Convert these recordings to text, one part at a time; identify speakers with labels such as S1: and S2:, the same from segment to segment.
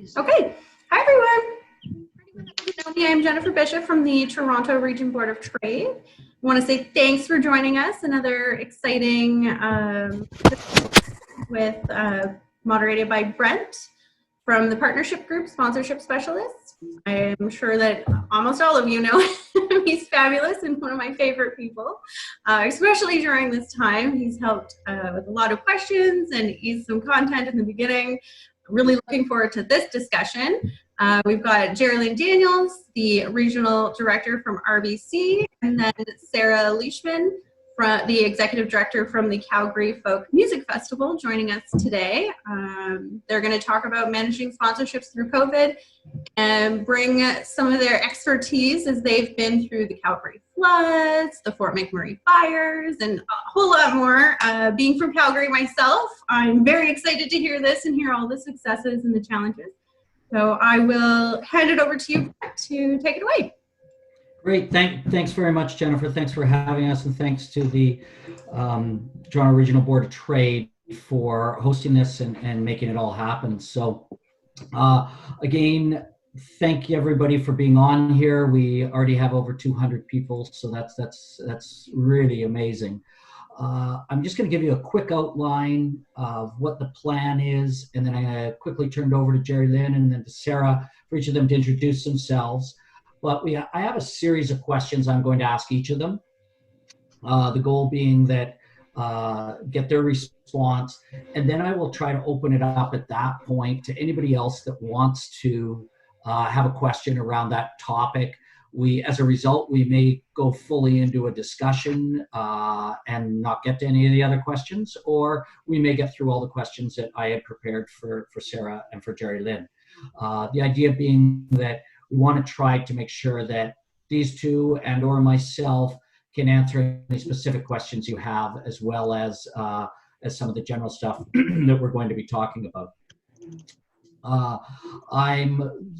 S1: Okay. Hi, everyone. I'm Jennifer Bishop from the Toronto Region Board of Trade. I want to say thanks for joining us. Another exciting with moderated by Brent from the Partnership Group Sponsorship Specialist. I am sure that almost all of you know him. He's fabulous and one of my favorite people, especially during this time. He's helped with a lot of questions and eased some content in the beginning. Really looking forward to this discussion. We've got Geraldine Daniels, the Regional Director from RBC, and then Sarah Leishman, the Executive Director from the Calgary Folk Music Festival, joining us today. They're going to talk about managing sponsorships through COVID and bring some of their expertise as they've been through the Calgary floods, the Fort McMurray fires, and a whole lot more. Being from Calgary myself, I'm very excited to hear this and hear all the successes and the challenges. So I will hand it over to you to take it away.
S2: Great. Thanks very much, Jennifer. Thanks for having us, and thanks to the Toronto Regional Board of Trade for hosting this and making it all happen. So again, thank you everybody for being on here. We already have over 200 people, so that's really amazing. I'm just going to give you a quick outline of what the plan is, and then I'm going to quickly turn it over to Jerry Lynn and then to Sarah for each of them to introduce themselves. But I have a series of questions I'm going to ask each of them. The goal being that get their response, and then I will try to open it up at that point to anybody else that wants to have a question around that topic. As a result, we may go fully into a discussion and not get to any of the other questions, or we may get through all the questions that I had prepared for Sarah and for Jerry Lynn. The idea being that we want to try to make sure that these two and or myself can answer any specific questions you have, as well as some of the general stuff that we're going to be talking about.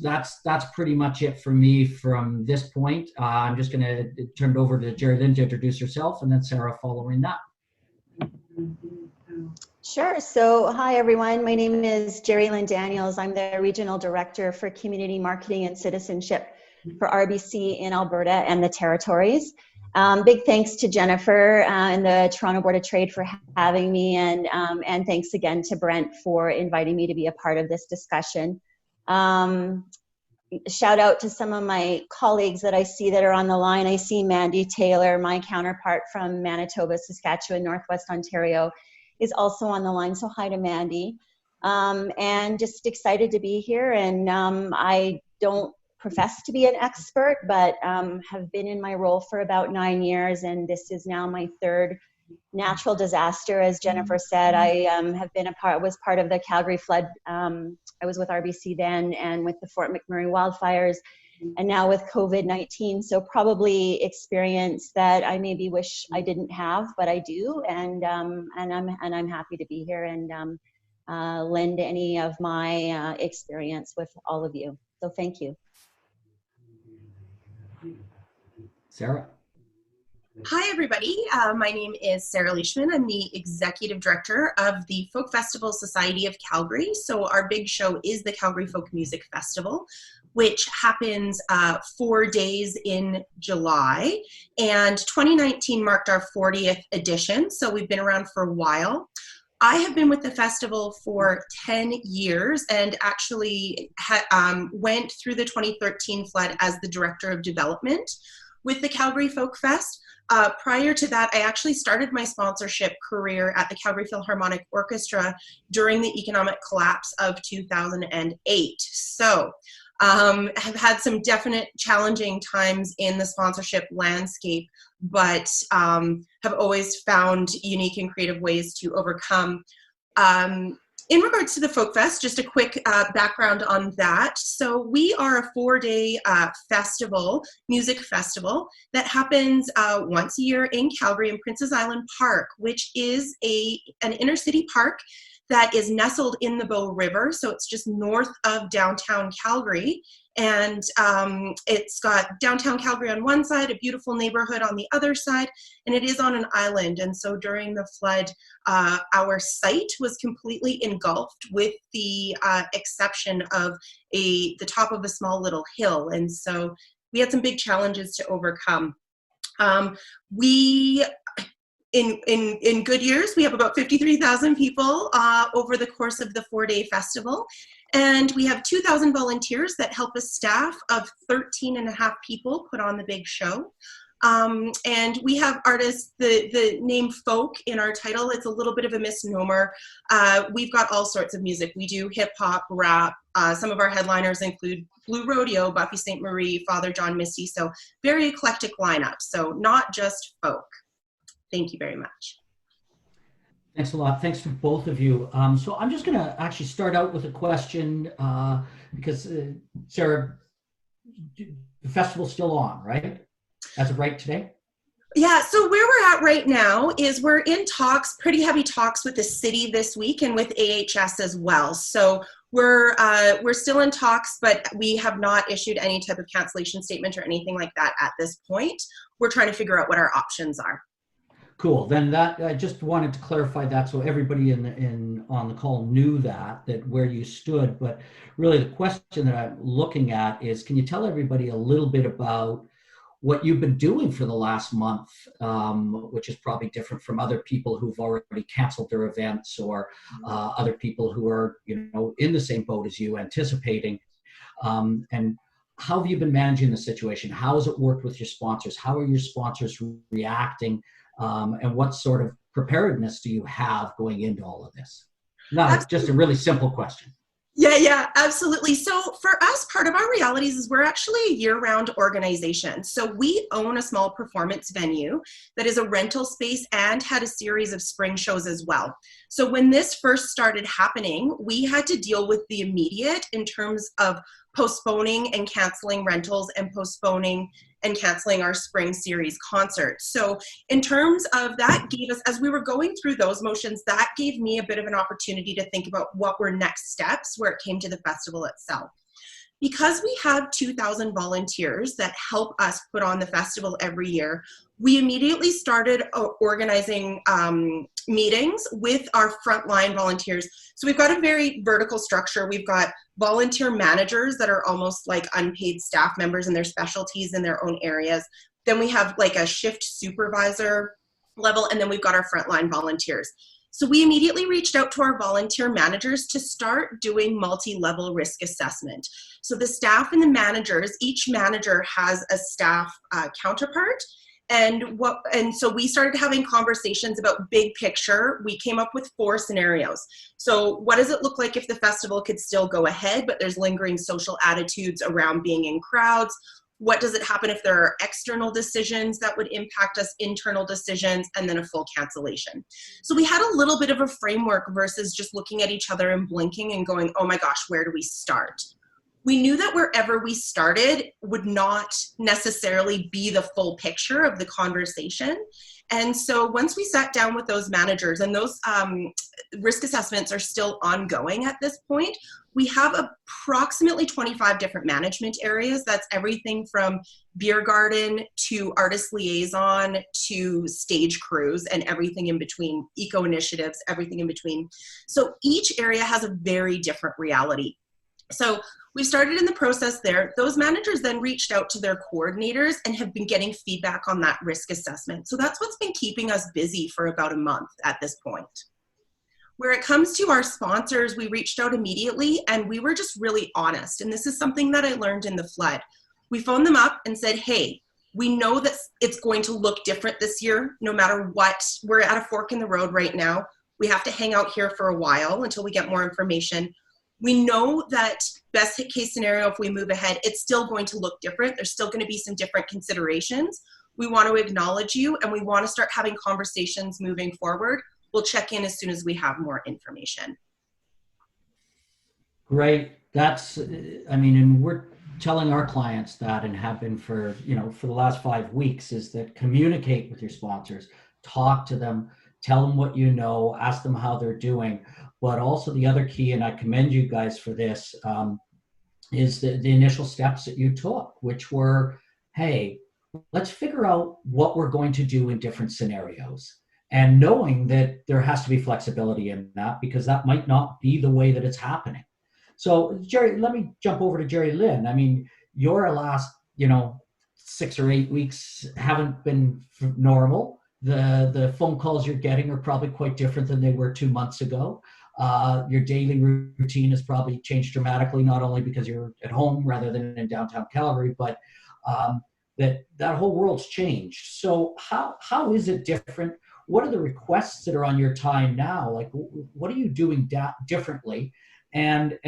S2: That's pretty much it for me from this point. I'm just going to turn it over to Jerry Lynn to introduce herself, and then Sarah following that.
S3: Sure. So hi, everyone. My name is Jerry Lynn Daniels. I'm the Regional Director for Community Marketing and Citizenship for RBC in Alberta and the Territories. Big thanks to Jennifer and the Toronto Board of Trade for having me, and thanks again to Brent for inviting me to be a part of this discussion. Shout out to some of my colleagues that I see that are on the line. I see Mandy Taylor, my counterpart from Manitoba, Saskatchewan, Northwest Ontario, is also on the line. So hi to Mandy. And just excited to be here. And I don't profess to be an expert, but have been in my role for about 9 years, and this is now my third natural disaster. As Jennifer said, I was part of the Calgary flood. I was with RBC then, and with the Fort McMurray wildfires, and now with COVID-19. So probably experience that I maybe wish I didn't have, but I do, and I'm happy to be here and lend any of my experience with all of you. So thank you.
S2: Sarah.
S4: Hi, everybody. My name is Sarah Leishman. I'm the Executive Director of the Folk Festival Society of Calgary. So our big show is the Calgary Folk Music Festival, which happens 4 days in July. And 2019 marked our 40th edition, so we've been around for a while. I have been with the festival for 10 years and actually went through the 2013 flood as the Director of Development with the Calgary Folk Fest. Prior to that, I actually started my sponsorship career at the Calgary Philharmonic Orchestra during the economic collapse of 2008. So have had some definite challenging times in the sponsorship landscape, but have always found unique and creative ways to overcome. In regards to the Folk Fest, just a quick background on that. So we are a 4-day festival, music festival, that happens once a year in Calgary in Princess Island Park, which is an inner city park that is nestled in the Bow River. So it's just north of downtown Calgary. And it's got downtown Calgary on one side, a beautiful neighborhood on the other side, and it is on an island. And so during the flood, our site was completely engulfed with the exception of the top of a small little hill. And so we had some big challenges to overcome. In good years, we have about 53,000 people over the course of the 4-day festival. And we have 2,000 volunteers that help a staff of 13 and a half people put on the big show. And we have artists, the name folk in our title, it's a little bit of a misnomer. We've got all sorts of music. We do hip hop, rap. Some of our headliners include Blue Rodeo, Buffy St. Marie, Father John Misty. So very eclectic lineup. So not just folk. Thank you very much.
S2: Thanks a lot. Thanks to both of you. So I'm just going to actually start out with a question because, Sarah, the festival's still on, right? As of right today?
S4: Yeah, so where we're at right now is we're in talks, pretty heavy talks with the city this week and with AHS as well. So we're still in talks, but we have not issued any type of cancellation statement or anything like that at this point. We're trying to figure out what our options are.
S2: Cool. Then that I just wanted to clarify that so everybody on the call knew that where you stood. But really, the question that I'm looking at is, can you tell everybody a little bit about what you've been doing for the last month, which is probably different from other people who've already canceled their events or other people who are in the same boat as you, anticipating. And how have you been managing the situation? How has it worked with your sponsors? How are your sponsors reacting? And what sort of preparedness do you have going into all of this? Not just a really simple question.
S4: Yeah, absolutely. So for us, part of our realities is we're actually a year-round organization. So we own a small performance venue that is a rental space and had a series of spring shows as well. So when this first started happening, we had to deal with the immediate in terms of postponing and canceling rentals and postponing and canceling our spring series concerts. So in terms of that gave us, as we were going through those motions, that gave me a bit of an opportunity to think about what were next steps where it came to the festival itself. Because we have 2,000 volunteers that help us put on the festival every year, we immediately started organizing meetings with our frontline volunteers. So we've got a very vertical structure. We've got volunteer managers that are almost like unpaid staff members in their specialties in their own areas. Then we have like a shift supervisor level, and then we've got our frontline volunteers. So we immediately reached out to our volunteer managers to start doing multi-level risk assessment. So the staff and the managers, each manager has a staff counterpart. And so we started having conversations about big picture. We came up with 4 scenarios. So what does it look like if the festival could still go ahead, but there's lingering social attitudes around being in crowds? What does it happen if there are external decisions that would impact us, internal decisions, and then a full cancellation? So we had a little bit of a framework versus just looking at each other and blinking and going, oh my gosh, where do we start? We knew that wherever we started would not necessarily be the full picture of the conversation. And so once we sat down with those managers, and those risk assessments are still ongoing at this point, we have approximately 25 different management areas. That's everything from beer garden to artist liaison to stage crews and everything in between, eco initiatives, everything in between. So each area has a very different reality. So we started in the process there. Those managers then reached out to their coordinators and have been getting feedback on that risk assessment. So that's what's been keeping us busy for about a month at this point. Where it comes to our sponsors, we reached out immediately and we were just really honest. And this is something that I learned in the flood. We phoned them up and said, hey, we know that it's going to look different this year, no matter what. We're at a fork in the road right now. We have to hang out here for a while until we get more information. We know that best case scenario, if we move ahead, it's still going to look different. There's still going to be some different considerations. We want to acknowledge you and we want to start having conversations moving forward. We'll check in as soon as we have more information.
S2: Great. That's, I mean, and we're telling our clients that and have been for the last 5 weeks, is that communicate with your sponsors, talk to them, tell them what you know, ask them how they're doing. but also the other key, and I commend you guys for this, is the initial steps that you took, which were, hey, let's figure out what we're going to do in different scenarios. And knowing that there has to be flexibility in that, because that might not be the way that it's happening. So Jerry, let me jump over to Jerry Lynn. I mean, your last, 6 or 8 weeks haven't been normal. The phone calls you're getting are probably quite different than they were 2 months ago. Your daily routine has probably changed dramatically, not only because you're at home rather than in downtown Calgary, but that whole world's changed. So how is it different? What are the requests that are on your time now? Like, what are you doing differently? And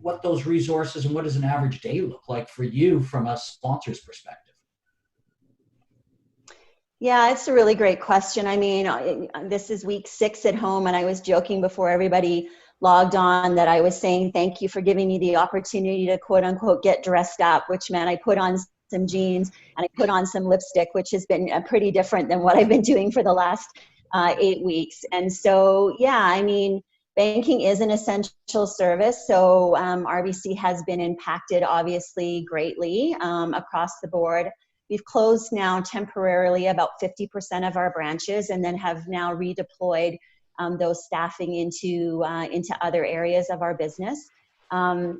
S2: what those resources and what does an average day look like for you from a sponsor's perspective?
S3: Yeah, it's a really great question. I mean, this is week 6 at home, and I was joking before everybody logged on that I was saying, thank you for giving me the opportunity to quote unquote get dressed up, which meant I put on some jeans and I put on some lipstick, which has been pretty different than what I've been doing for the last 8 weeks. And so, yeah, I mean, banking is an essential service. So RBC has been impacted, obviously, greatly across the board. We've closed now temporarily about 50% of our branches, and then have now redeployed those staffing into other areas of our business.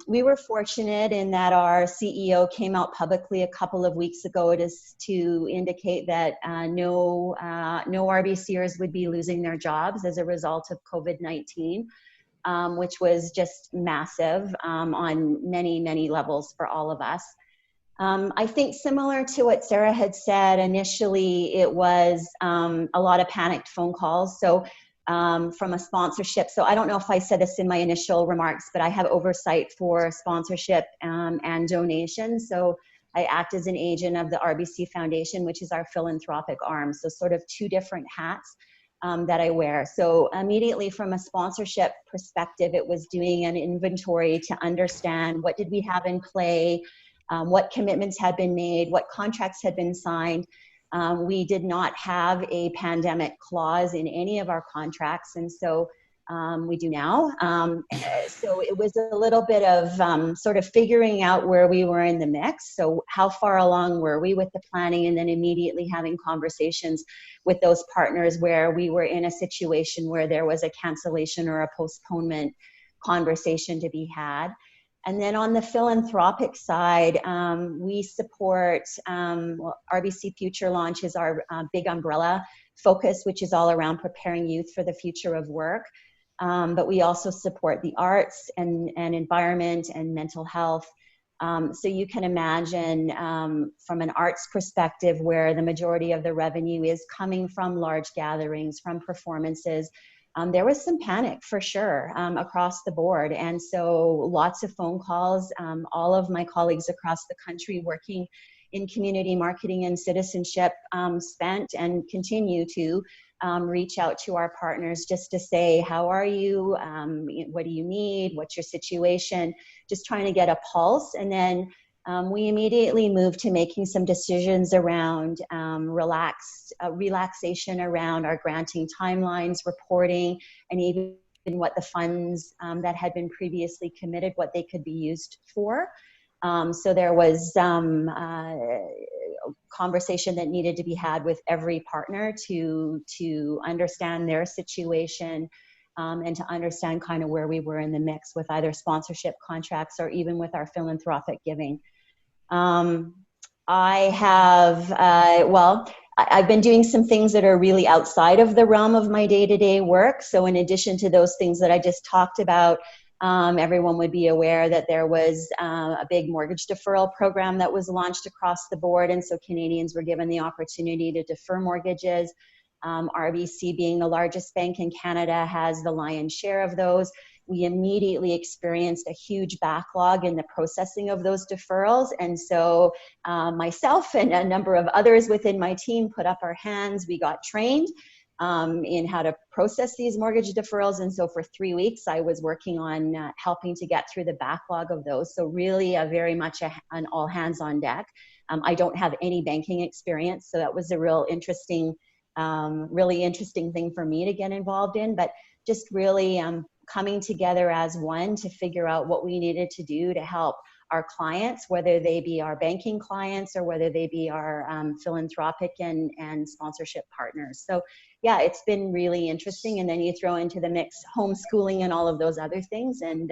S3: We were fortunate in that our CEO came out publicly a couple of weeks ago to indicate that no RBCers would be losing their jobs as a result of COVID-19, which was just massive on many, many levels for all of us. I think similar to what Sarah had said, initially it was a lot of panicked phone calls. So from a sponsorship, so I don't know if I said this in my initial remarks, but I have oversight for sponsorship and donations. So I act as an agent of the RBC Foundation, which is our philanthropic arm. So sort of 2 different hats that I wear. So immediately from a sponsorship perspective, it was doing an inventory to understand what did we have in play, what commitments had been made, what contracts had been signed. We did not have a pandemic clause in any of our contracts, and so we do now. So it was a little bit of sort of figuring out where we were in the mix. So how far along were we with the planning, and then immediately having conversations with those partners where we were in a situation where there was a cancellation or a postponement conversation to be had. And then on the philanthropic side, we support, RBC Future Launch is our big umbrella focus, which is all around preparing youth for the future of work. But we also support the arts and environment and mental health. So you can imagine from an arts perspective where the majority of the revenue is coming from large gatherings, from performances, there was some panic for sure across the board. And so lots of phone calls, all of my colleagues across the country working in community marketing and citizenship spent and continue to reach out to our partners just to say, how are you? What do you need? What's your situation? Just trying to get a pulse. And then we immediately moved to making some decisions around relaxation around our granting timelines, reporting, and even what the funds that had been previously committed, what they could be used for. So there was conversation that needed to be had with every partner to understand their situation and to understand kind of where we were in the mix with either sponsorship contracts or even with our philanthropic giving. I've been doing some things that are really outside of the realm of my day-to-day work. So in addition to those things that I just talked about, everyone would be aware that there was a big mortgage deferral program that was launched across the board. And so Canadians were given the opportunity to defer mortgages. RBC, being the largest bank in Canada, has the lion's share of those. We immediately experienced a huge backlog in the processing of those deferrals. And so myself and a number of others within my team put up our hands. We got trained in how to process these mortgage deferrals. And so for 3 weeks, I was working on helping to get through the backlog of those. So really very much an all hands on deck. I don't have any banking experience, so that was a really interesting thing for me to get involved in. But just really coming together as one to figure out what we needed to do to help our clients, whether they be our banking clients or whether they be our philanthropic and sponsorship partners. So yeah, it's been really interesting. And then you throw into the mix homeschooling and all of those other things. And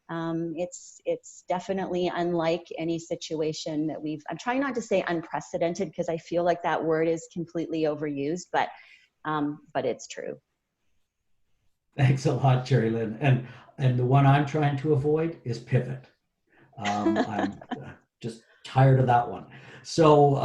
S3: it's definitely unlike any situation that I'm trying not to say unprecedented because I feel like that word is completely overused, but it's true.
S2: Thanks a lot, Jerry Lynn. And the one I'm trying to avoid is pivot. I'm just tired of that one. So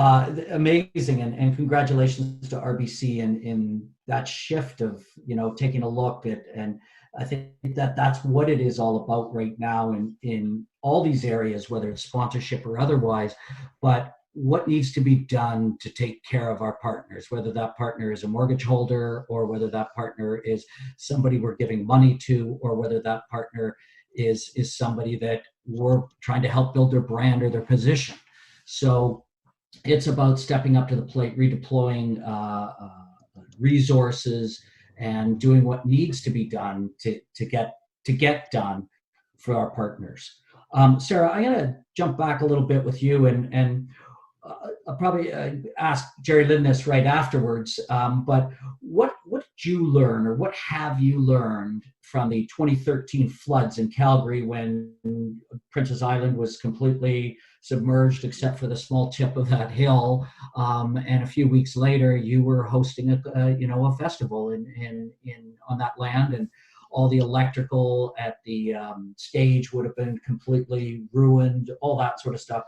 S2: amazing, and congratulations to RBC in that shift of, you know, taking a look at, and I think that that's what it is all about right now in all these areas, whether it's sponsorship or otherwise, but what needs to be done to take care of our partners, whether that partner is a mortgage holder or whether that partner is somebody we're giving money to, or whether that partner is somebody that we're trying to help build their brand or their position. So it's about stepping up to the plate, redeploying resources, and doing what needs to be done to get done for our partners. Sarah, I'm going to jump back a little bit with you, and I'll probably ask Jerry Lynn this right afterwards. But what did you learn, or what have you learned from the 2013 floods in Calgary when Princess Island was completely submerged except for the small tip of that hill, and a few weeks later you were hosting a festival in on that land, and all the electrical at the stage would have been completely ruined, all that sort of stuff.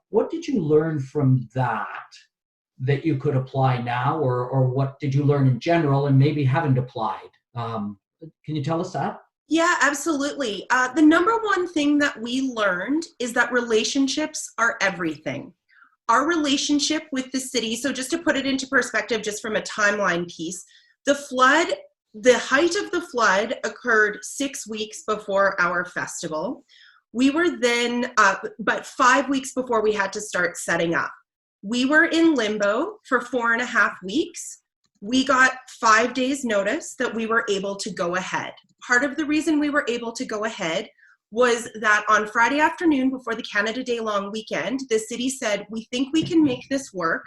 S2: What did you learn from that you could apply now, or what did you learn in general and maybe haven't applied? Can you tell us that?
S4: Yeah, absolutely. The number one thing that we learned is that relationships are everything. Our relationship with the city, so just to put it into perspective, just from a timeline piece, the height of the flood occurred 6 weeks before our festival. We were then, but 5 weeks before we had to start setting up. We were in limbo for 4.5 weeks. We got 5 days notice that we were able to go ahead. Part of the reason we were able to go ahead was that on Friday afternoon before the Canada Day long weekend, the city said, we think we can make this work,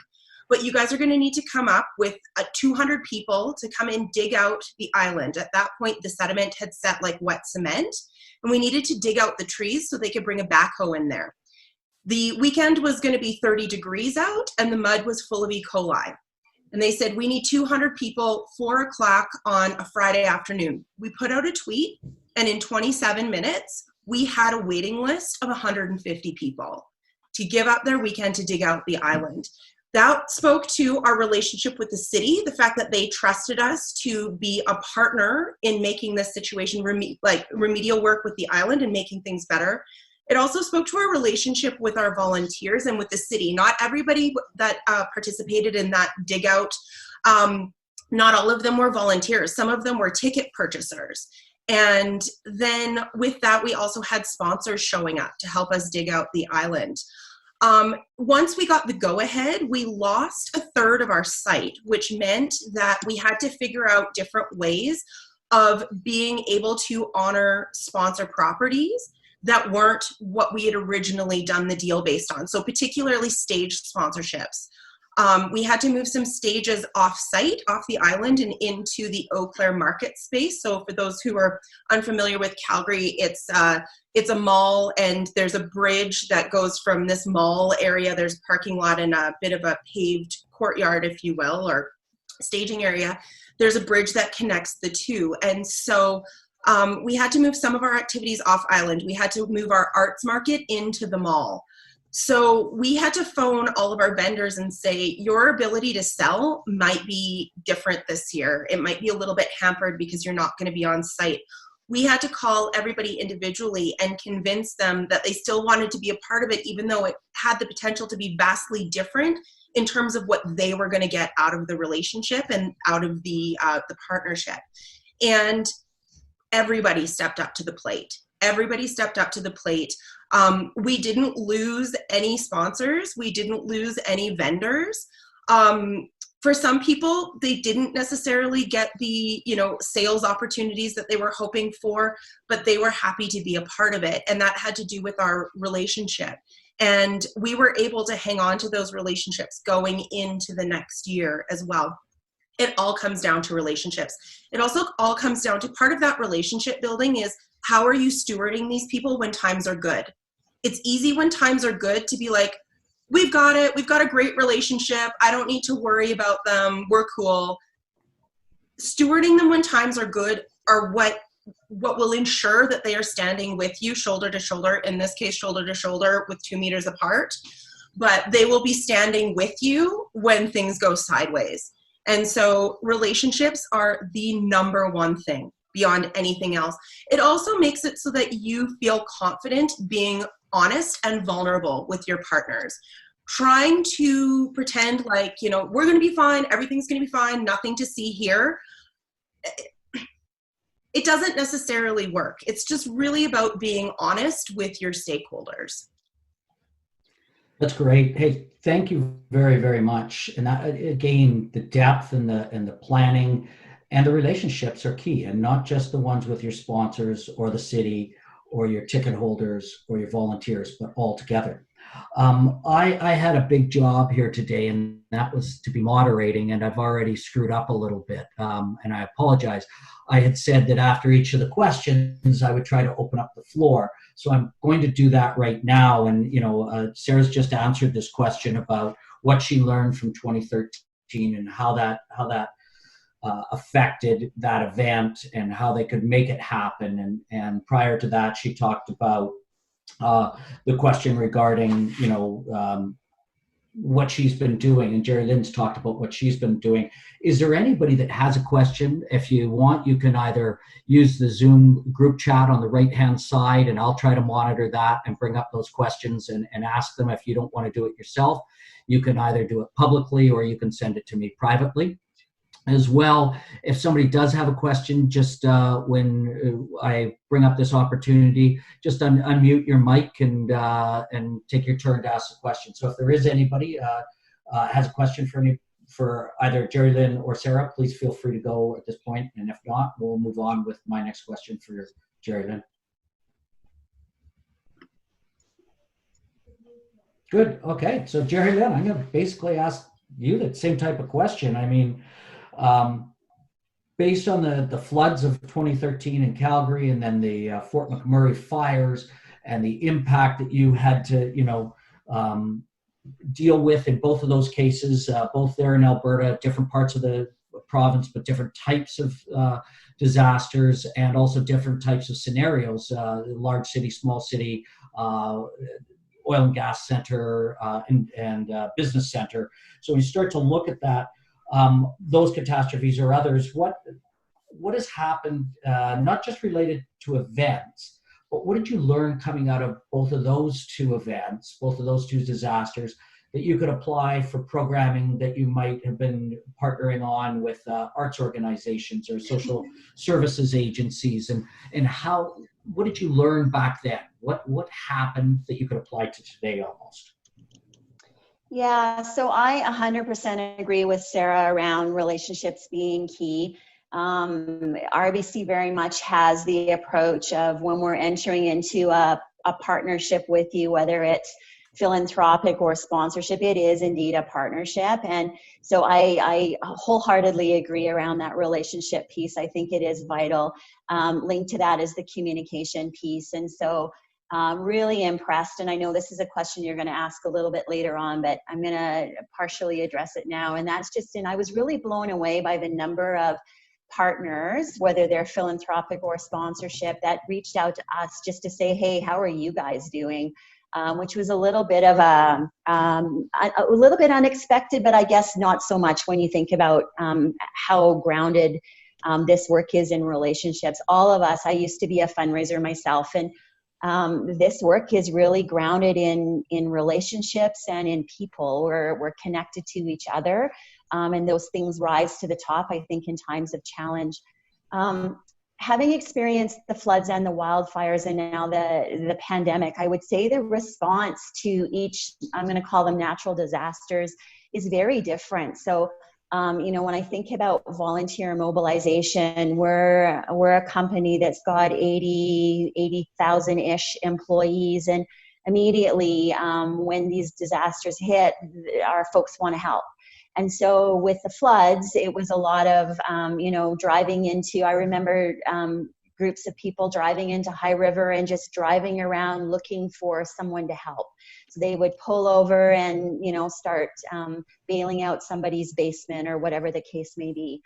S4: but you guys are going to need to come up with 200 people to come and dig out the island. At that point, the sediment had set like wet cement, and we needed to dig out the trees so they could bring a backhoe in there. The weekend was going to be 30 degrees out, and the mud was full of E. coli. And they said, we need 200 people, 4 o'clock on a Friday afternoon. We put out a tweet, and in 27 minutes, we had a waiting list of 150 people to give up their weekend to dig out the island. That spoke to our relationship with the city, the fact that they trusted us to be a partner in making this situation remedial work with the island and making things better. It also spoke to our relationship with our volunteers and with the city. Not everybody that participated in that dig out, not all of them were volunteers. Some of them were ticket purchasers. And then with that, we also had sponsors showing up to help us dig out the island. Once we got the go-ahead, we lost 1/3 of our site, which meant that we had to figure out different ways of being able to honor sponsor properties that weren't what we had originally done the deal based on. So particularly stage sponsorships. We had to move some stages off-site, off the island, and into the Eau Claire market space. So for those who are unfamiliar with Calgary, it's a mall, and there's a bridge that goes from this mall area. There's a parking lot and a bit of a paved courtyard, if you will, or staging area. There's a bridge that connects the two. And so we had to move some of our activities off island. We had to move our arts market into the mall. So we had to phone all of our vendors and say, your ability to sell might be different this year. It might be a little bit hampered because you're not going to be on site. We had to call everybody individually and convince them that they still wanted to be a part of it, even though it had the potential to be vastly different in terms of what they were going to get out of the relationship and out of the partnership. And everybody stepped up to the plate. Everybody stepped up to the plate. We didn't lose any sponsors. We didn't lose any vendors. For some people, they didn't necessarily get the, sales opportunities that they were hoping for, but they were happy to be a part of it. And that had to do with our relationship. And we were able to hang on to those relationships going into the next year as well. It all comes down to relationships. It also all comes down to part of that relationship building is how are you stewarding these people when times are good? It's easy when times are good to be like, we've got it. We've got a great relationship. I don't need to worry about them. We're cool. Stewarding them when times are good are what will ensure that they are standing with you shoulder to shoulder, in this case, shoulder to shoulder with 2 meters apart, but they will be standing with you when things go sideways. And so relationships are the number one thing beyond anything else. It also makes it so that you feel confident being honest and vulnerable with your partners. Trying to pretend like, we're going to be fine, everything's going to be fine, nothing to see here. It doesn't necessarily work. It's just really about being honest with your stakeholders.
S2: That's great. Hey, thank you very, very much. And that, again, the depth and the planning and the relationships are key, and not just the ones with your sponsors or the city or your ticket holders or your volunteers, but all together. I had a big job here today, and that was to be moderating, and I've already screwed up a little bit, and I apologize. I had said that after each of the questions, I would try to open up the floor. So I'm going to do that right now. And, Sarah's just answered this question about what she learned from 2013 and how that affected that event and how they could make it happen. And prior to that, she talked about the question regarding, what she's been doing, and Jerry Lynn's talked about what she's been doing. Is there anybody that has a question? If you want, you can either use the Zoom group chat on the right-hand side, and I'll try to monitor that and bring up those questions and ask them. If you don't want to do it yourself, you can either do it publicly or you can send it to me privately. As well, if somebody does have a question, just when I bring up this opportunity, just unmute your mic and take your turn to ask the question. So if there is anybody has a question for either Jerry Lynn or Sarah, please feel free to go at this point. And if not, we'll move on with my next question for Jerry Lynn. Good. Okay. So Jerry Lynn, I'm going to basically ask you the same type of question. I mean, based on the floods of 2013 in Calgary, and then the Fort McMurray fires, and the impact that you had to, deal with in both of those cases, both there in Alberta, different parts of the province, but different types of disasters, and also different types of scenarios, large city, small city, oil and gas center, and business center. So when you start to look at that, those catastrophes or others, what has happened, not just related to events, but what did you learn coming out of both of those two events, both of those two disasters, that you could apply for programming that you might have been partnering on with arts organizations or social services agencies, and what did you learn back then? What happened that you could apply to today almost?
S3: Yeah, so I 100% agree with Sarah around relationships being key. RBC very much has the approach of when we're entering into a partnership with you, whether it's philanthropic or sponsorship, it is indeed a partnership. And so I wholeheartedly agree around that relationship piece. I think it is vital. Linked to that is the communication piece. And so really impressed, and I know this is a question you're going to ask a little bit later on, but I'm going to partially address it now. And that's just, I was really blown away by the number of partners, whether they're philanthropic or sponsorship, that reached out to us just to say, hey, how are you guys doing? Which was a little bit of a little bit unexpected, but I guess not so much when you think about how grounded this work is in relationships. All of us, I used to be a fundraiser myself, and this work is really grounded in relationships and in people. We're connected to each other, and those things rise to the top, I think, in times of challenge. Having experienced the floods and the wildfires and now the pandemic, I would say the response to each, I'm going to call them natural disasters, is very different. So When I think about volunteer mobilization, we're a company that's got 80,000-ish employees, and immediately when these disasters hit, our folks want to help. And so with the floods, it was a lot of, driving into, I remember groups of people driving into High River and just driving around looking for someone to help. So they would pull over and, start bailing out somebody's basement or whatever the case may be.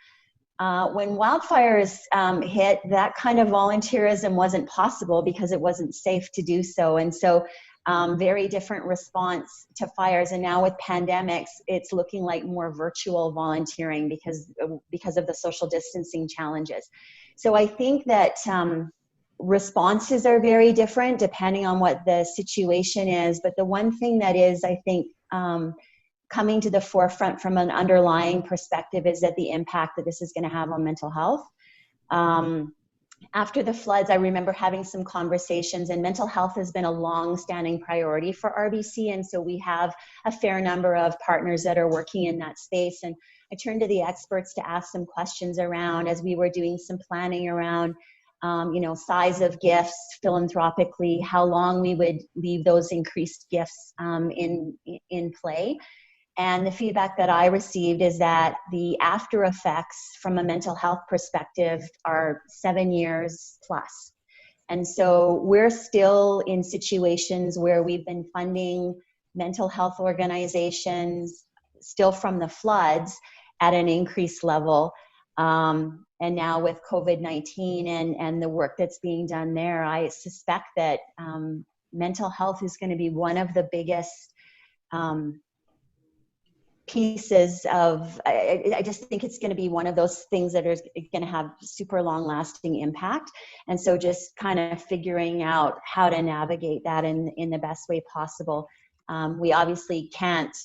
S3: When wildfires hit, that kind of volunteerism wasn't possible because it wasn't safe to do so. And so very different response to fires. And now with pandemics, it's looking like more virtual volunteering because of the social distancing challenges. So I think that responses are very different depending on what the situation is. But the one thing that is, I think, coming to the forefront from an underlying perspective is that the impact that this is going to have on mental health. After the floods, I remember having some conversations, and mental health has been a long-standing priority for RBC, and so we have a fair number of partners that are working in that space. And I turned to the experts to ask some questions around, as we were doing some planning around, size of gifts philanthropically, how long we would leave those increased gifts in play. And the feedback that I received is that the after effects from a mental health perspective are 7 years plus. And so we're still in situations where we've been funding mental health organizations still from the floods at an increased level. And now with COVID-19 and the work that's being done there, I suspect that mental health is going to be one of the biggest pieces of, I just think it's going to be one of those things that are going to have super long lasting impact. And so just kind of figuring out how to navigate that in the best way possible. We obviously can't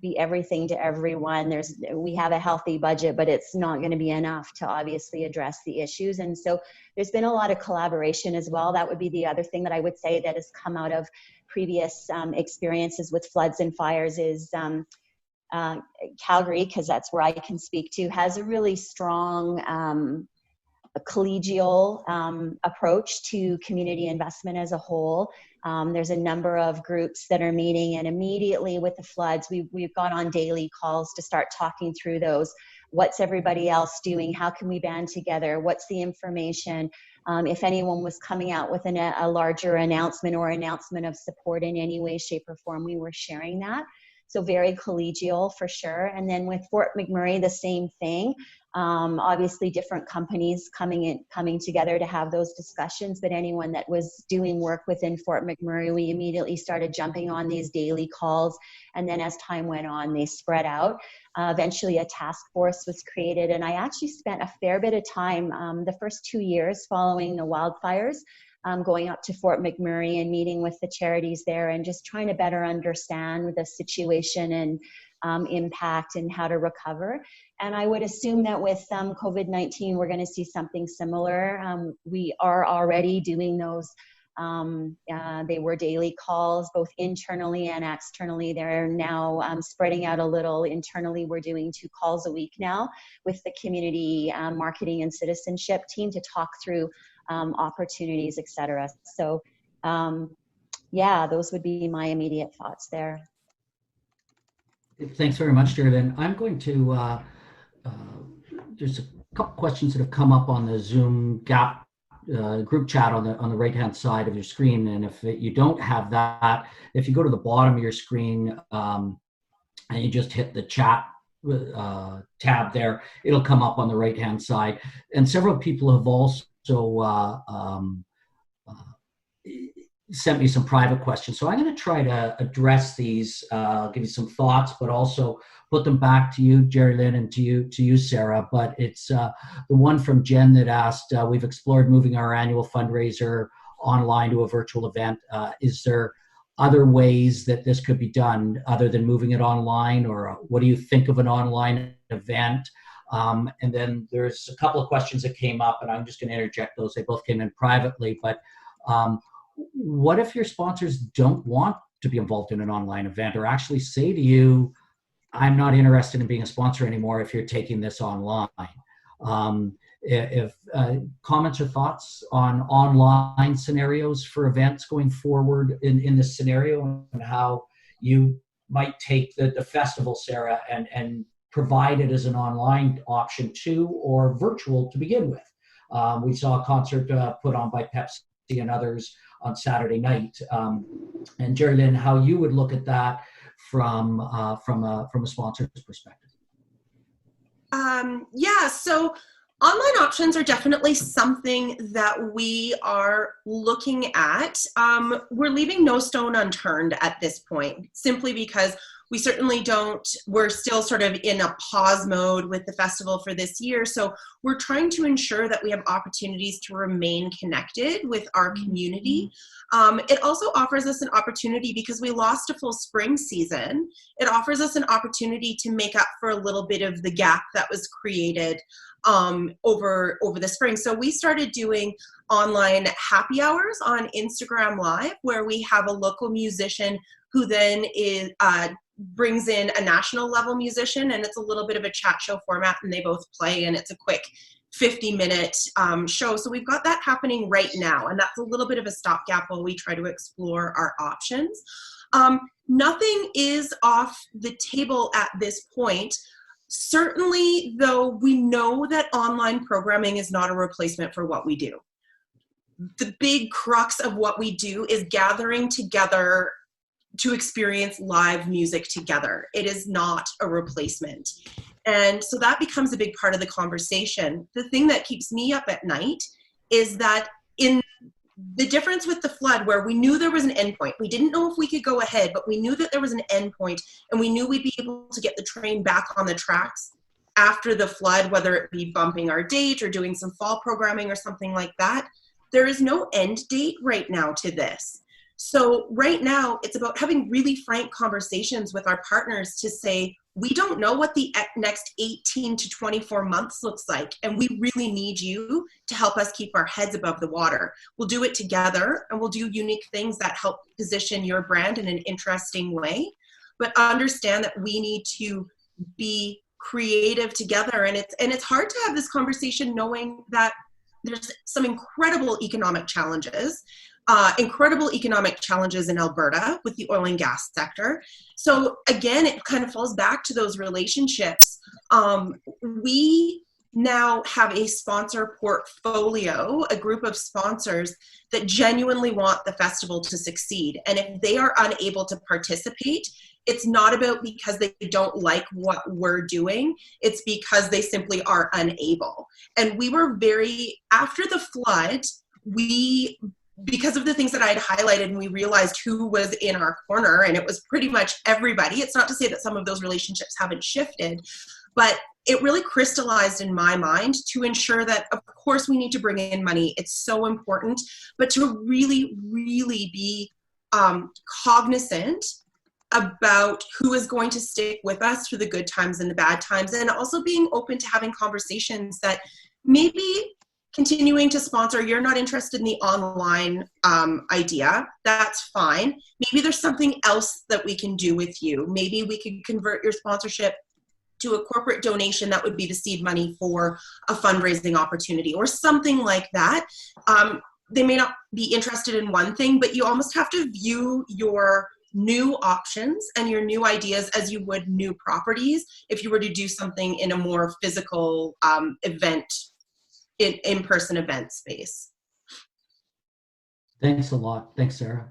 S3: be everything to everyone. We have a healthy budget, but it's not going to be enough to obviously address the issues. And so there's been a lot of collaboration as well. That would be the other thing that I would say that has come out of previous experiences with floods and fires is Calgary, because that's where I can speak to, has a really strong collegial approach to community investment as a whole. There's a number of groups that are meeting, and immediately with the floods, we've got on daily calls to start talking through those. What's everybody else doing? How can we band together? What's the information? If anyone was coming out with a larger announcement or announcement of support in any way, shape, or form, we were sharing that. So very collegial for sure. And then with Fort McMurray, the same thing. Obviously different companies coming together to have those discussions, but anyone that was doing work within Fort McMurray, we immediately started jumping on these daily calls. And then as time went on, they spread out. Eventually a task force was created, and I actually spent a fair bit of time the first 2 years following the wildfires going up to Fort McMurray and meeting with the charities there and just trying to better understand the situation and impact and how to recover. And I would assume that with COVID-19, we're going to see something similar. We are already doing those. They were daily calls, both internally and externally. They're now spreading out a little. Internally, we're doing 2 calls a week now with the community marketing and citizenship team to talk through opportunities, et cetera. So yeah, those would be my immediate thoughts there.
S2: Thanks very much, Jared. And I'm going to, there's a couple questions that have come up on the Zoom group chat on the right-hand side of your screen. And if you don't have that, if you go to the bottom of your screen and you just hit the chat tab there, it'll come up on the right-hand side. And several people have also sent me some private questions. So I'm going to try to address these, give you some thoughts, but also put them back to you, Jerry Lynn, and to you, Sarah. But it's the one from Jen that asked, we've explored moving our annual fundraiser online to a virtual event. Is there other ways that this could be done other than moving it online, or what do you think of an online event? And then there's a couple of questions that came up, and I'm just going to interject those. They both came in privately, but what if your sponsors don't want to be involved in an online event, or actually say to you, I'm not interested in being a sponsor anymore if you're taking this online. If comments or thoughts on online scenarios for events going forward in this scenario, and how you might take the festival, Sarah, and provide it as an online option too, or virtual to begin with. We saw a concert put on by Pepsi and others on Saturday night. And Jerry Lynn, how you would look at that from a sponsor's perspective?
S4: Yeah, so online options are definitely something that we are looking at. We're leaving no stone unturned at this point, simply because we certainly we're still sort of in a pause mode with the festival for this year. So we're trying to ensure that we have opportunities to remain connected with our community. It also offers us an opportunity, because we lost a full spring season. It offers us an opportunity to make up for a little bit of the gap that was created over the spring. So we started doing online happy hours on Instagram Live, where we have a local musician who then brings in a national level musician, and it's a little bit of a chat show format, and they both play, and it's a quick 50-minute show. So we've got that happening right now, and that's a little bit of a stopgap while we try to explore our options. Nothing is off the table at this point. Certainly, though, we know that online programming is not a replacement for what we do. The big crux of what we do is gathering together to experience live music together. It is not a replacement. And so that becomes a big part of the conversation. The thing that keeps me up at night is that in the difference with the flood, where we knew there was an endpoint, we didn't know if we could go ahead, but we knew that there was an endpoint, and we knew we'd be able to get the train back on the tracks after the flood, whether it be bumping our date or doing some fall programming or something like that. There is no end date right now to this. So right now, it's about having really frank conversations with our partners to say, we don't know what the next 18 to 24 months looks like, and we really need you to help us keep our heads above the water. We'll do it together, and we'll do unique things that help position your brand in an interesting way, but understand that we need to be creative together. And it's hard to have this conversation knowing that there's some incredible economic challenges in Alberta with the oil and gas sector. So again, it kind of falls back to those relationships. We now have a sponsor portfolio, a group of sponsors that genuinely want the festival to succeed. And if they are unable to participate, it's not about because they don't like what we're doing, it's because they simply are unable. And we were after the flood, because of the things that I had highlighted, and we realized who was in our corner, and it was pretty much everybody. It's not to say that some of those relationships haven't shifted, but it really crystallized in my mind to ensure that, of course, we need to bring in money. It's so important, but to really, really be cognizant about who is going to stick with us through the good times and the bad times, and also being open to having conversations that maybe continuing to sponsor, you're not interested in the online idea, that's fine. Maybe there's something else that we can do with you. Maybe we could convert your sponsorship to a corporate donation that would be the seed money for a fundraising opportunity or something like that. They may not be interested in one thing, but you almost have to view your new options and your new ideas as you would new properties if you were to do something in a more physical in-person event space.
S2: Thanks a lot. Thanks, Sarah.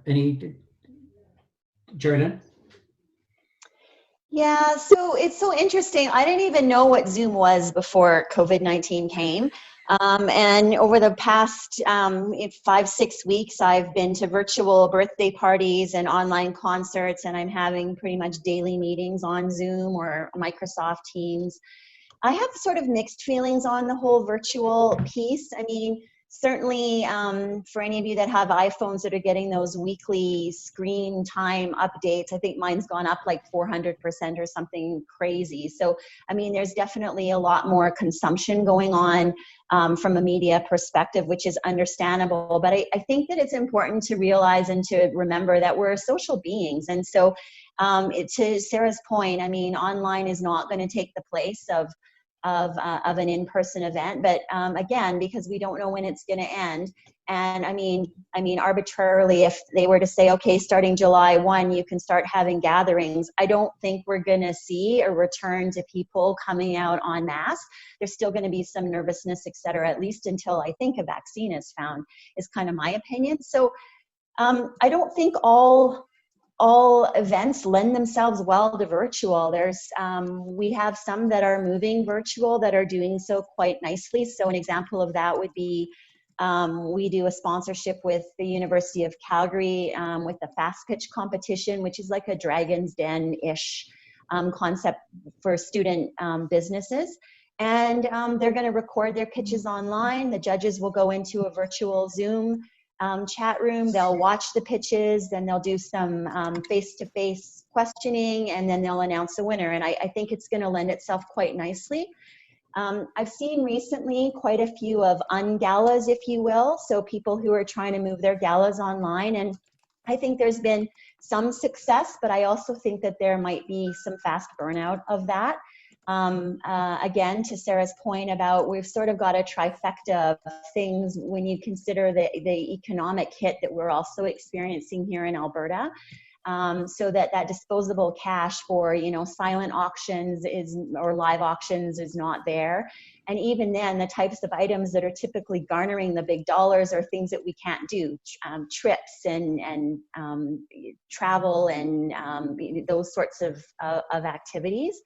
S2: Jordan?
S3: Yeah, so it's so interesting. I didn't even know what Zoom was before COVID-19 came. And over the past 5-6 weeks, I've been to virtual birthday parties and online concerts, and I'm having pretty much daily meetings on Zoom or Microsoft Teams. I have sort of mixed feelings on the whole virtual piece. I mean, certainly for any of you that have iPhones that are getting those weekly screen time updates, I think mine's gone up like 400% or something crazy. So, I mean, there's definitely a lot more consumption going on from a media perspective, which is understandable. But I think that it's important to realize and to remember that we're social beings. And so To Sarah's point, I mean, online is not going to take the place of an in-person event, but again, because we don't know when it's going to end. And I mean, arbitrarily, if they were to say, okay, starting July 1, you can start having gatherings, I don't think we're going to see a return to people coming out en masse. There's still going to be some nervousness, et cetera, at least until I think a vaccine is found, is kind of my opinion. So I don't think all events lend themselves well to virtual. We have some that are moving virtual that are doing so quite nicely. So an example of that would be, we do a sponsorship with the University of Calgary with the Fast Pitch competition, which is like a Dragon's Den-ish concept for student businesses. And they're going to record their pitches online. The judges will go into a virtual Zoom chat room. They'll watch the pitches, then they'll do some face-to-face questioning, and then they'll announce the winner. And I think it's going to lend itself quite nicely. I've seen recently quite a few of ungalas, if you will, so people who are trying to move their galas online. And I think there's been some success, but I also think that there might be some fast burnout of that. Again, to Sarah's point about we've sort of got a trifecta of things when you consider the economic hit that we're also experiencing here in Alberta. So that disposable cash for, silent auctions or live auctions is not there. And even then, the types of items that are typically garnering the big dollars are things that we can't do, trips and travel and those sorts of activities.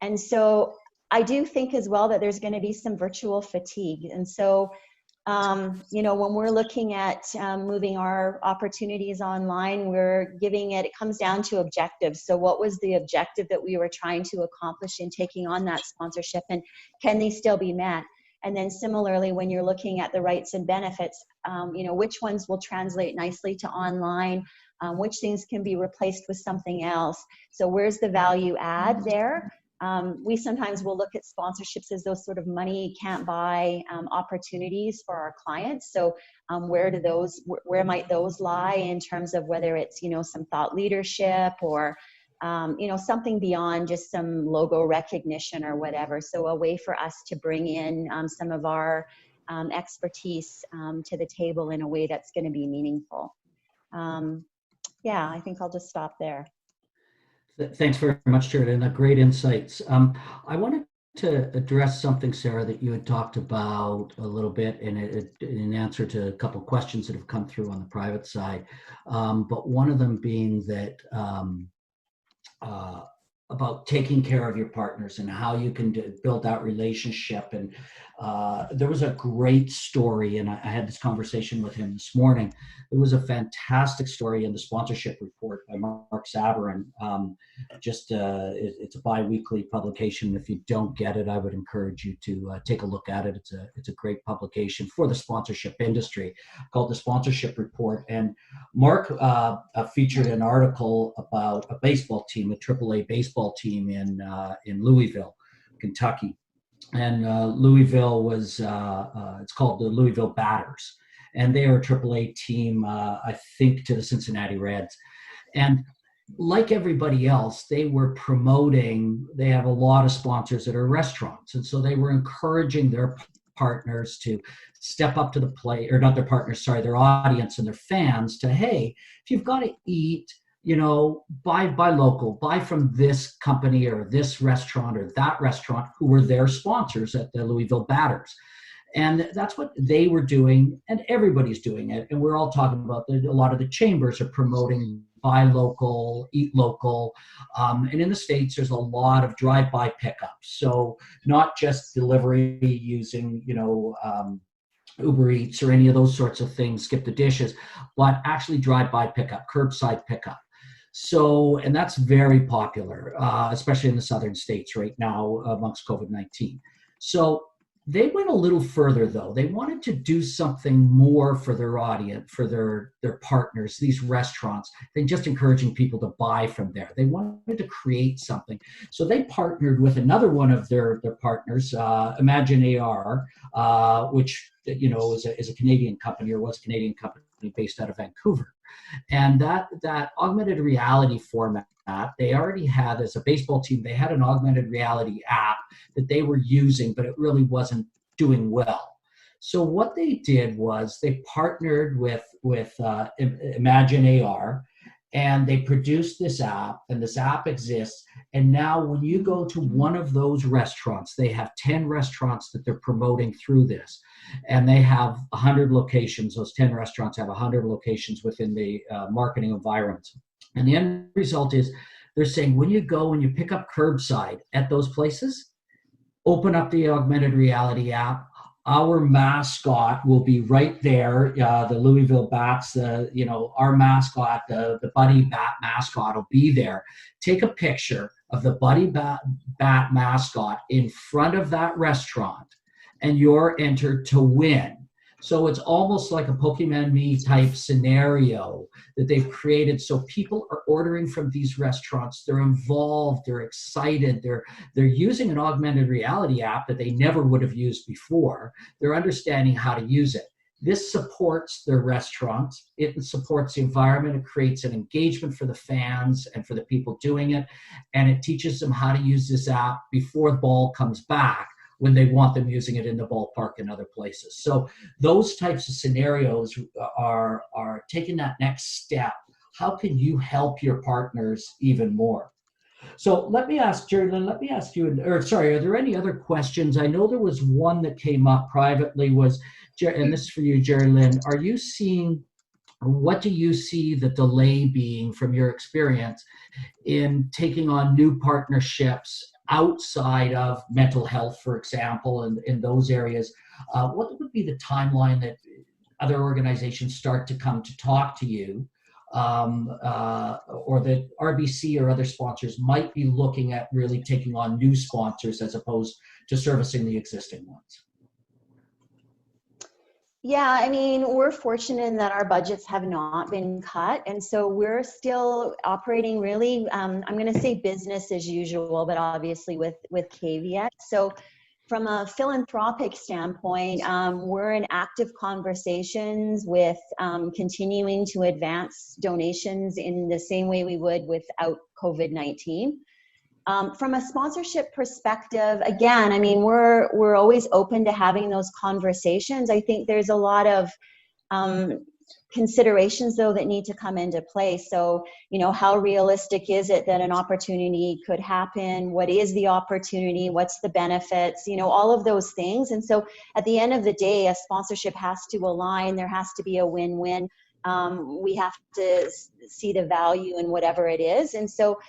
S3: And so I do think as well that there's going to be some virtual fatigue. And so, when we're looking at moving our opportunities online, it comes down to objectives. So what was the objective that we were trying to accomplish in taking on that sponsorship, and can they still be met? And then similarly, when you're looking at the rights and benefits, which ones will translate nicely to online, which things can be replaced with something else. So where's the value add there? We sometimes will look at sponsorships as those sort of money can't buy opportunities for our clients. So where might those lie in terms of whether it's, some thought leadership or, something beyond just some logo recognition or whatever. So a way for us to bring in some of our expertise to the table in a way that's going to be meaningful. I think I'll just stop there.
S2: Thanks very much, Jared, and great insights. I wanted to address something, Sarah, that you had talked about a little bit in answer to a couple of questions that have come through on the private side, but one of them being that about taking care of your partners and how you can build that relationship. And there was a great story, and I had this conversation with him this morning. There was a fantastic story in the sponsorship report by Mark Saverin. It's a bi-weekly publication. If you don't get it, I would encourage you to take a look at it. It's a great publication for the sponsorship industry called the Sponsorship Report. And Mark featured an article about a baseball team, a AAA baseball team in Louisville, Kentucky. And Louisville was, it's called the Louisville Batters. And they are a AAA team, I think, to the Cincinnati Reds. And like everybody else, they were promoting, they have a lot of sponsors that are restaurants. And so they were encouraging their partners to step up to the plate, or not their partners, sorry, their audience and their fans to, hey, if you've got to eat, buy local, buy from this company or this restaurant or that restaurant who were their sponsors at the Louisville Batters. And that's what they were doing, and everybody's doing it. And we're all talking about a lot of the chambers are promoting buy local, eat local. And in the States, there's a lot of drive-by pickups. So not just delivery using, Uber Eats or any of those sorts of things, skip the dishes, but actually drive-by pickup, curbside pickup. So, and that's very popular, especially in the southern states right now amongst COVID-19. So they went a little further though. They wanted to do something more for their audience, for their partners, these restaurants, than just encouraging people to buy from there. They wanted to create something. So they partnered with another one of their partners, Imagine AR, which is a Canadian company, or was a Canadian company based out of Vancouver. And that augmented reality format, they already had, as a baseball team, they had an augmented reality app that they were using, but it really wasn't doing well. So what they did was they partnered with Imagine AR, and they produced this app, and this app exists. And now when you go to one of those restaurants, they have 10 restaurants that they're promoting through this, and they have 100 locations. Those 10 restaurants have 100 locations within the marketing environment. And the end result is they're saying when you go and you pick up curbside at those places, open up the augmented reality app. Our mascot will be right there. The Louisville Bats, our mascot, the Buddy Bat mascot will be there. Take a picture of the Buddy Bat mascot in front of that restaurant, and you're entered to win. So it's almost like a Pokemon Me type scenario that they've created. So people are ordering from these restaurants. They're involved. They're excited. They're using an augmented reality app that they never would have used before. They're understanding how to use it. This supports their restaurants. It supports the environment. It creates an engagement for the fans and for the people doing it. And it teaches them how to use this app before the ball comes back, when they want them using it in the ballpark and other places. So those types of scenarios are taking that next step. How can you help your partners even more? So let me ask, Jerry Lynn, are there any other questions? I know there was one that came up privately, and this is for you, Jerry Lynn. What do you see the delay being from your experience in taking on new partnerships outside of mental health, for example, and in those areas? What would be the timeline that other organizations start to come to talk to you, or that RBC or other sponsors might be looking at really taking on new sponsors as opposed to servicing the existing ones?
S3: Yeah, I mean, we're fortunate in that our budgets have not been cut. And so we're still operating really, I'm going to say business as usual, but obviously with caveats. So from a philanthropic standpoint, we're in active conversations with continuing to advance donations in the same way we would without COVID-19. From a sponsorship perspective, again, I mean, we're always open to having those conversations. I think there's a lot of considerations, though, that need to come into play. So, how realistic is it that an opportunity could happen? What is the opportunity? What's the benefits? All of those things. And so at the end of the day, a sponsorship has to align. There has to be a win-win. We have to see the value in whatever it is. And so,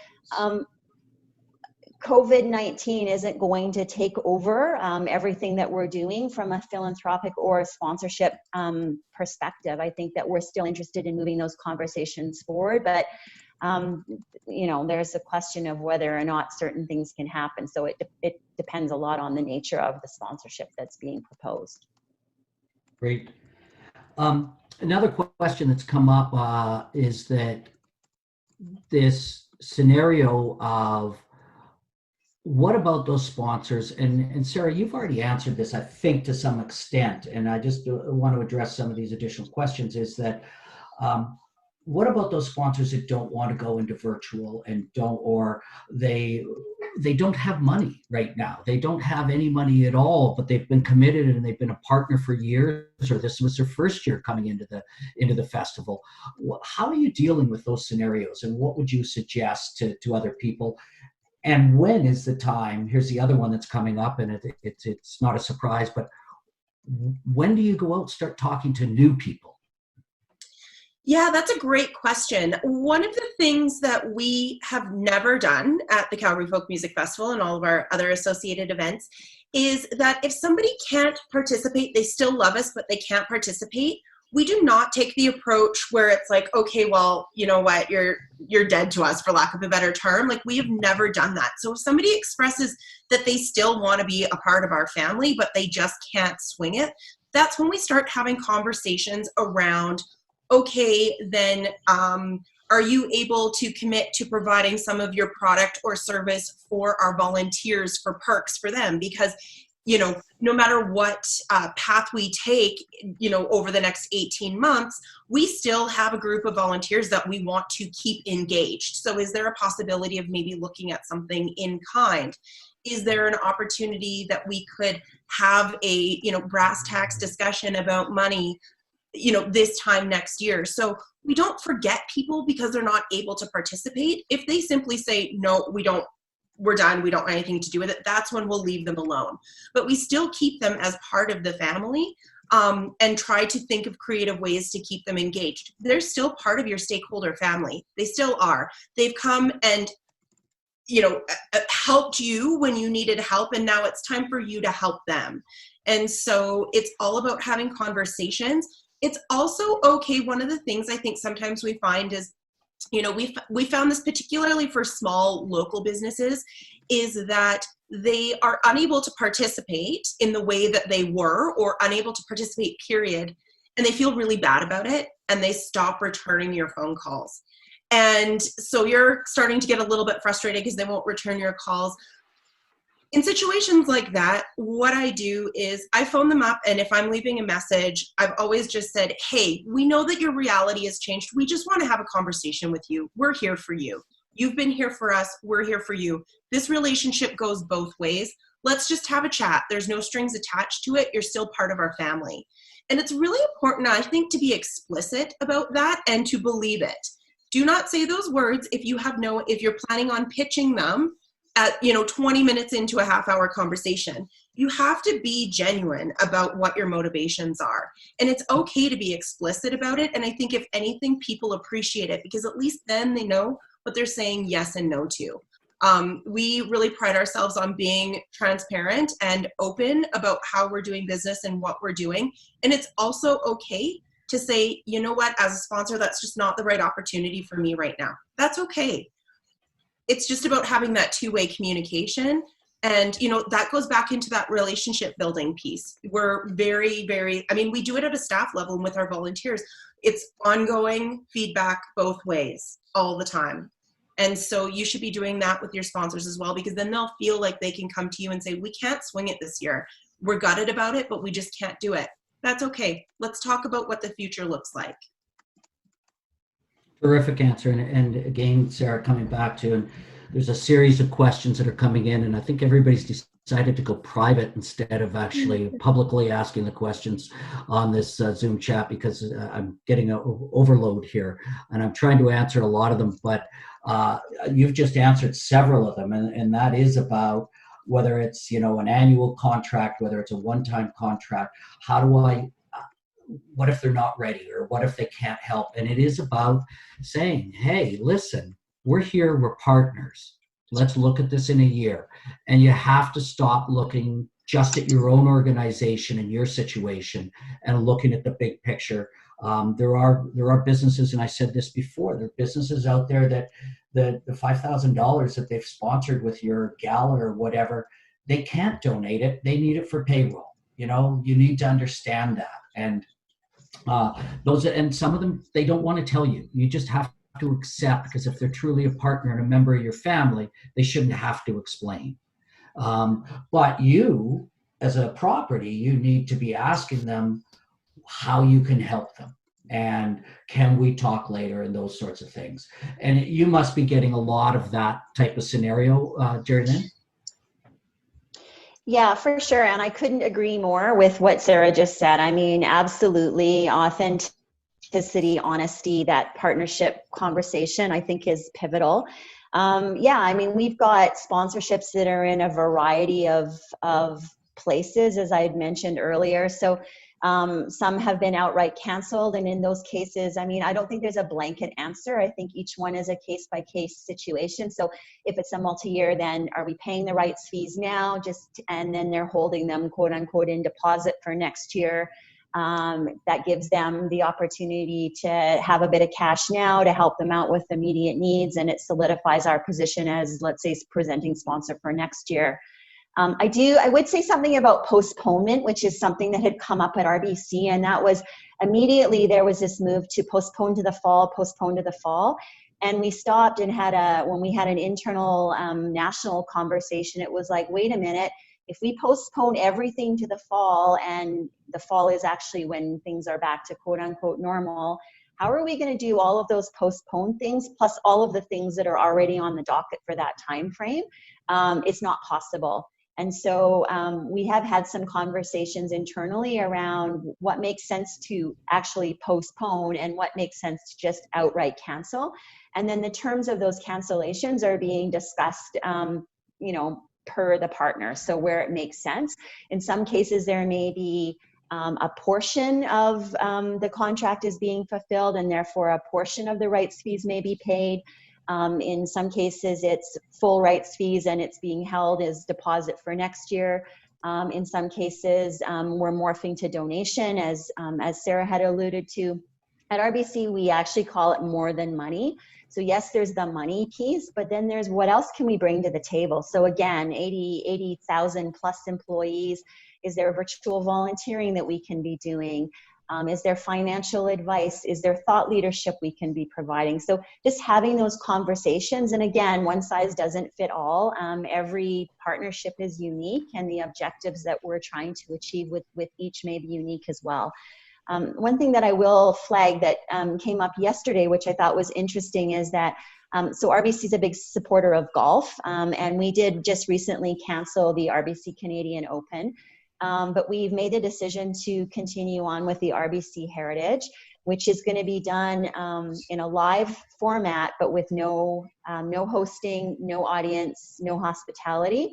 S3: COVID-19 isn't going to take over everything that we're doing from a philanthropic or a sponsorship perspective. I think that we're still interested in moving those conversations forward, but there's a question of whether or not certain things can happen. So it depends a lot on the nature of the sponsorship that's being proposed.
S2: Great. Another question that's come up is that this scenario of what about those sponsors? And Sarah, you've already answered this, I think, to some extent, and I just want to address some of these additional questions, is that what about those sponsors that don't want to go into virtual and they don't have money right now? They don't have any money at all, but they've been committed and they've been a partner for years, or this was their first year coming into the festival. How are you dealing with those scenarios, and what would you suggest to other people? And when is the time? Here's the other one that's coming up, and it's not a surprise, but when do you go out and start talking to new people?
S4: Yeah, that's a great question. One of the things that we have never done at the Calgary Folk Music Festival and all of our other associated events is that if somebody can't participate, they still love us, but they can't participate, we do not take the approach where it's like, okay, well, you know what, you're dead to us, for lack of a better term. Like, we have never done that. So if somebody expresses that they still want to be a part of our family, but they just can't swing it, that's when we start having conversations around, okay, then are you able to commit to providing some of your product or service for our volunteers for perks for them? Because no matter what path we take, over the next 18 months, we still have a group of volunteers that we want to keep engaged. So is there a possibility of maybe looking at something in kind? Is there an opportunity that we could have a, brass tacks discussion about money, this time next year? So we don't forget people because they're not able to participate. If they simply say, no, we're done, we don't want anything to do with it, that's when we'll leave them alone. But we still keep them as part of the family, and try to think of creative ways to keep them engaged. They're still part of your stakeholder family. They still are. They've come and helped you when you needed help, and now it's time for you to help them. And so it's all about having conversations. It's also okay. One of the things I think sometimes we find is, we found this particularly for small local businesses, is that they are unable to participate in the way that they were, or unable to participate, period. And they feel really bad about it, and they stop returning your phone calls. And so you're starting to get a little bit frustrated because they won't return your calls. In situations like that, what I do is I phone them up, and if I'm leaving a message, I've always just said, hey, we know that your reality has changed. We just want to have a conversation with you. We're here for you. You've been here for us. We're here for you. This relationship goes both ways. Let's just have a chat. There's no strings attached to it. You're still part of our family. And it's really important, I think, to be explicit about that and to believe it. Do not say those words if you're planning on pitching them at 20 minutes into a half-hour conversation. You have to be genuine about what your motivations are. And it's okay to be explicit about it. And I think if anything, people appreciate it, because at least then they know what they're saying yes and no to. We really pride ourselves on being transparent and open about how we're doing business and what we're doing. And it's also okay to say, you know what, as a sponsor, that's just not the right opportunity for me right now. That's okay. It's just about having that two-way communication. And, that goes back into that relationship building piece. We're very, very, we do it at a staff level and with our volunteers. It's ongoing feedback both ways all the time. And so you should be doing that with your sponsors as well, because then they'll feel like they can come to you and say, we can't swing it this year. We're gutted about it, but we just can't do it. That's okay. Let's talk about what the future looks like.
S2: Terrific answer. And again, Sarah, coming back to, and there's a series of questions that are coming in, and I think everybody's decided to go private instead of actually publicly asking the questions on this Zoom chat, because I'm getting an overload here, and I'm trying to answer a lot of them, but you've just answered several of them, and that is about whether it's, an annual contract, whether it's a one-time contract. What if they're not ready, or what if they can't help? And it is about saying, hey, listen, we're here, we're partners. Let's look at this in a year. And you have to stop looking just at your own organization and your situation and looking at the big picture. There are businesses, and I said this before, there are businesses out there that the $5,000 that they've sponsored with your gala or whatever, they can't donate it. They need it for payroll. You need to understand that. And some of them, they don't want to tell you. You just have to accept, because if they're truly a partner and a member of your family, they shouldn't have to explain. But you, as a property, you need to be asking them how you can help them, and can we talk later, and those sorts of things. And you must be getting a lot of that type of scenario, Jerry Lynn.
S3: Yeah, for sure. And I couldn't agree more with what Sarah just said. Absolutely. Authenticity, honesty, that partnership conversation, I think, is pivotal. We've got sponsorships that are in a variety of places, as I had mentioned earlier. So some have been outright canceled. And in those cases, I don't think there's a blanket answer. I think each one is a case-by-case situation. So if it's a multi-year, then are we paying the rights fees now? And then they're holding them, quote unquote, in deposit for next year. That gives them the opportunity to have a bit of cash now to help them out with immediate needs. And it solidifies our position as, let's say, presenting sponsor for next year. I would say something about postponement, which is something that had come up at RBC, and that was immediately there was this move to postpone to the fall. And we stopped and when we had an internal national conversation, it was like, wait a minute, If we postpone everything to the fall, and the fall is actually when things are back to quote unquote normal, how are we going to do all of those postponed things plus all of the things that are already on the docket for that time frame? It's not possible. And so we have had some conversations internally around what makes sense to actually postpone and what makes sense to just outright cancel. And then the terms of those cancellations are being discussed, per the partner. So where it makes sense. In some cases, there may be a portion of the contract is being fulfilled, and therefore a portion of the rights fees may be paid. In some cases, it's full rights fees and it's being held as deposit for next year. In some cases, we're morphing to donation, as Sarah had alluded to. At RBC, we actually call it more than money. So yes, there's the money piece, but then there's what else can we bring to the table? So again, 80,000 plus employees. Is there virtual volunteering that we can be doing? Is there financial advice? Is there thought leadership we can be providing? So just having those conversations, and again, one size doesn't fit all. Every partnership is unique, and the objectives that we're trying to achieve with each may be unique as well. One thing that I will flag that came up yesterday, which I thought was interesting, is that so RBC is a big supporter of golf, and we did just recently cancel the RBC Canadian Open. But we've made a decision to continue on with the RBC Heritage, which is going to be done in a live format, but with no hosting, no audience, no hospitality.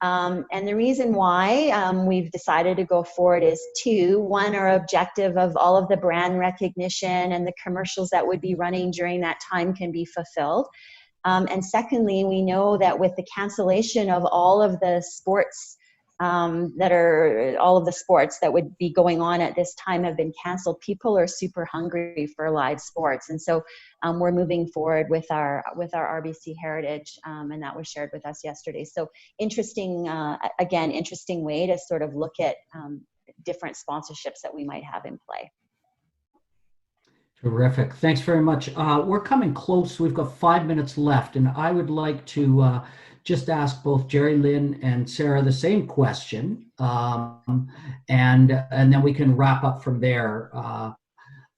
S3: And the reason why we've decided to go forward is two. One, our objective of all of the brand recognition and the commercials that would be running during that time can be fulfilled. And secondly, we know that with the cancellation of all of the sports all of the sports that would be going on at this time have been canceled. People are super hungry for live sports. And so we're moving forward with our RBC Heritage, and that was shared with us yesterday. So interesting way to sort of look at different sponsorships that we might have in play.
S2: Terrific. Thanks very much. We're coming close. We've got 5 minutes left, and I would like to just ask both Jerry Lynn and Sarah the same question, and then we can wrap up from there.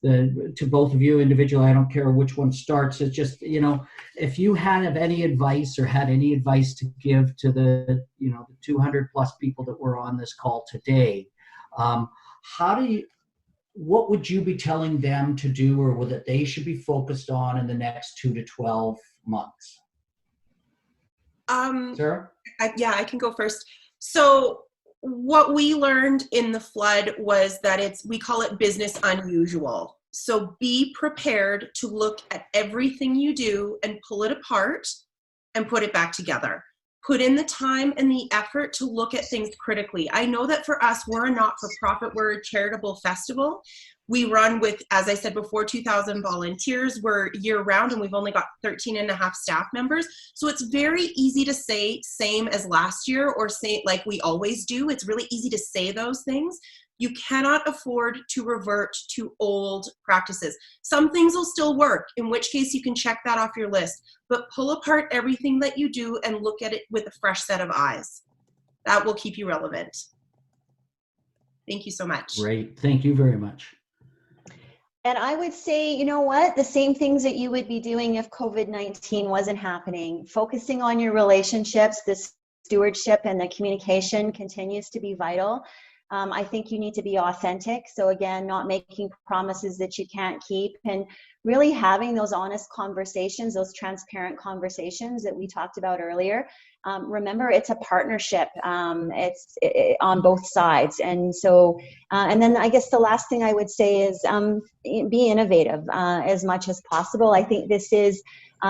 S2: To both of you individually, I don't care which one starts. It's just, if you had any advice or had any advice to give to the 200 plus people that were on this call today, what would you be telling them to do, or that they should be focused on in the next 2 to 12 months? Sarah?
S4: I can go first. So what we learned in the flood was that we call it business unusual. So be prepared to look at everything you do and pull it apart and put it back together. Put in the time and the effort to look at things critically. I know that for us, we're a not-for-profit, we're a charitable festival. We run with, as I said before, 2,000 volunteers. We're year-round, and we've only got 13 and a half staff members. So it's very easy to say same as last year, or say like we always do. It's really easy to say those things. You cannot afford to revert to old practices. Some things will still work, in which case you can check that off your list. But pull apart everything that you do and look at it with a fresh set of eyes. That will keep you relevant. Thank you so much.
S2: Great. Thank you very much.
S3: And I would say, you know what, the same things that you would be doing if COVID-19 wasn't happening. Focusing on your relationships, the stewardship and the communication continues to be vital. I think you need to be authentic. So again, not making promises that you can't keep, and really having those honest conversations, those transparent conversations that we talked about earlier. Remember, it's a partnership. It's on both sides. And so, and then I guess the last thing I would say is be innovative as much as possible. I think this is,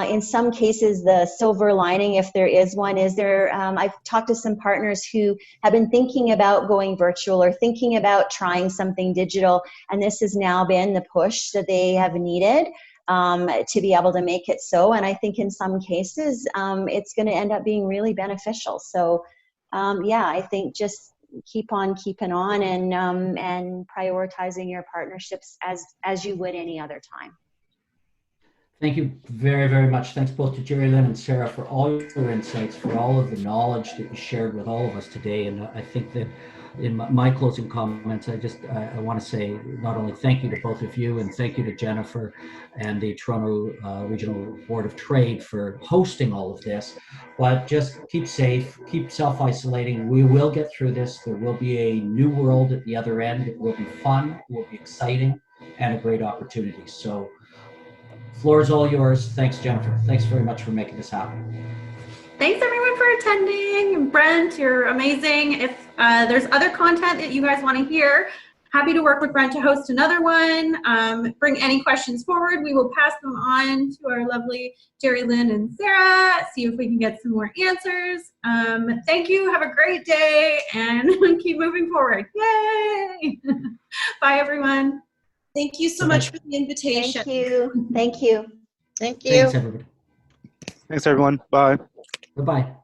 S3: in some cases, the silver lining, if there is one, is there, I've talked to some partners who have been thinking about going virtual or thinking about trying something digital, and this has now been the push that they have needed to be able to make it so. And I think in some cases, it's going to end up being really beneficial. So yeah, I think just keep on keeping on and prioritizing your partnerships as you would any other time.
S2: Thank you very, very much. Thanks both to Jerry Lynn and Sarah for all your insights, for all of the knowledge that you shared with all of us today. And I think that in my closing comments, I want to say not only thank you to both of you, and thank you to Jennifer and the Toronto Regional Board of Trade for hosting all of this, but just keep safe, keep self-isolating. We will get through this. There will be a new world at the other end. It will be fun, it will be exciting, and a great opportunity. So floor is all yours. Thanks, Jennifer. Thanks very much for making this happen.
S1: Thanks everyone for attending. Brent, you're amazing. If there's other content that you guys want to hear, happy to work with Brent to host another one. Bring any questions forward. We will pass them on to our lovely Jerry Lynn and Sarah, see if we can get some more answers. Thank you. Have a great day and keep moving forward. Yay! Bye, everyone.
S4: Thank you so much for the invitation.
S3: Thank you. Thank you.
S5: Thank you.
S2: Thanks, everybody.
S6: Thanks, everyone. Bye.
S2: Bye-bye.